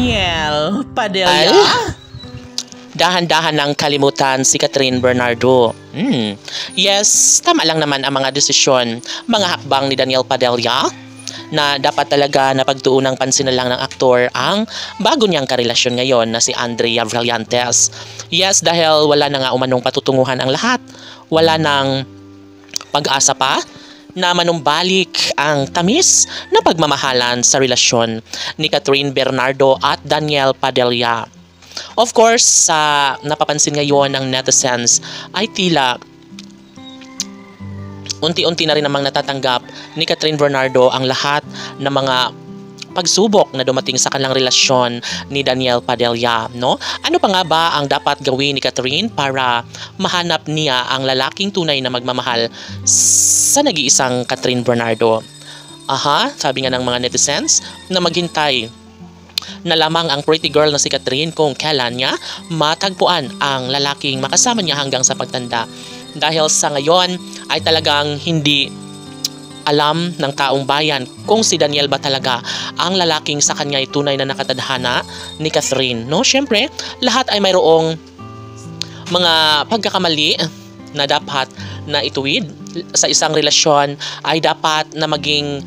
Daniel Padilla? Dahan-dahan ng kalimutan si Catherine Bernardo. Yes, tama lang naman ang mga desisyon, mga hakbang ni Daniel Padilla na dapat talaga napagtuunang pansin na lang ng aktor ang bago niyang karelasyon ngayon na si Andrea Brillantes. Yes, dahil wala na nga umanong patutunguhan ang lahat. Wala nang pag-asa pa na manumbalik ang tamis na pagmamahalan sa relasyon ni Catherine Bernardo at Daniel Padilla. Of course, sa napapansin ngayon ng netizens ay tila unti-unti na rin namang natatanggap ni Catherine Bernardo ang lahat ng mga pagsubok na dumating sa kanilang relasyon ni Daniel Padilla, no? Ano pa nga ba ang dapat gawin ni Catherine para mahanap niya ang lalaking tunay na magmamahal sa nag-iisang Catherine Bernardo? Sabi nga ng mga netizens na maghintay na lamang ang pretty girl na si Catherine kung kailan niya matagpuan ang lalaking makasama niya hanggang sa pagtanda. Dahil sa ngayon ay talagang hindi alam ng taong bayan kung si Daniel ba talaga ang lalaking sa kanya ay tunay na nakatadhana ni Catherine. No, syempre, lahat ay mayroong mga pagkakamali na dapat na ituwid sa isang relasyon, ay dapat na maging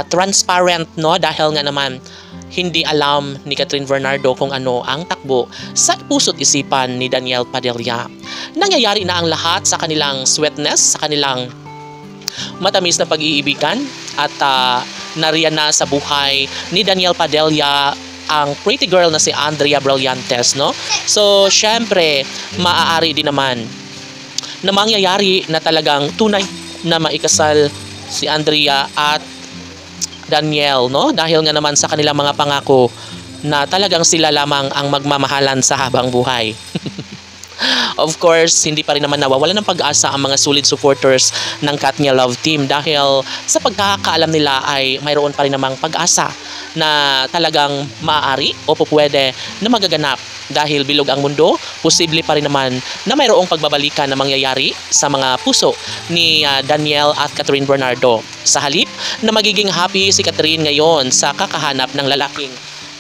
transparent, no? Dahil nga naman hindi alam ni Catherine Bernardo kung ano ang takbo sa puso't isipan ni Daniel Padilla. Nangyayari na ang lahat sa kanilang sweetness, sa kanilang matamis na pag-iibigan, at nariyan na sa buhay ni Daniel Padilla ang pretty girl na si Andrea Brillantes, no? So, syempre, maaari din naman na mangyayari na talagang tunay na maikasal si Andrea at Daniel, no? Dahil nga naman sa kanilang mga pangako na talagang sila lamang ang magmamahalan sa habang buhay. Of course, hindi pa rin naman nawawala ng pag-asa ang mga solid supporters ng Katnia Love Team dahil sa pagkakaalam nila ay mayroon pa rin namang pag-asa na talagang maaari o pupwede na magaganap. Dahil bilog ang mundo, posible pa rin naman na mayroong pagbabalikan na mangyayari sa mga puso ni Daniel at Catherine Bernardo. Sa halip na magiging happy si Catherine ngayon sa kakahanap ng lalaking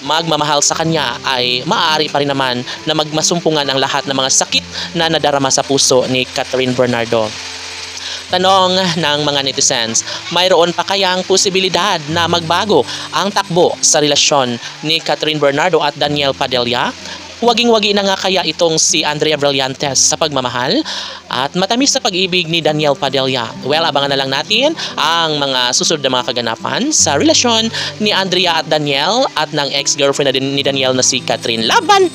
magmamahal sa kanya, ay maaari pa rin naman na magmasumpungan ang lahat ng mga sakit na nadarama sa puso ni Catherine Bernardo. Tanong ng mga netizens, mayroon pa kayang posibilidad na magbago ang takbo sa relasyon ni Catherine Bernardo at Daniel Padilla? Waging-wagi na nga kaya itong si Andrea Brillantes sa pagmamahal at matamis sa pag-ibig ni Daniel Padilla? Well, abangan na lang natin ang mga susunod na mga kaganapan sa relasyon ni Andrea at Daniel at ng ex-girlfriend ni Daniel na si Catherine. Laban!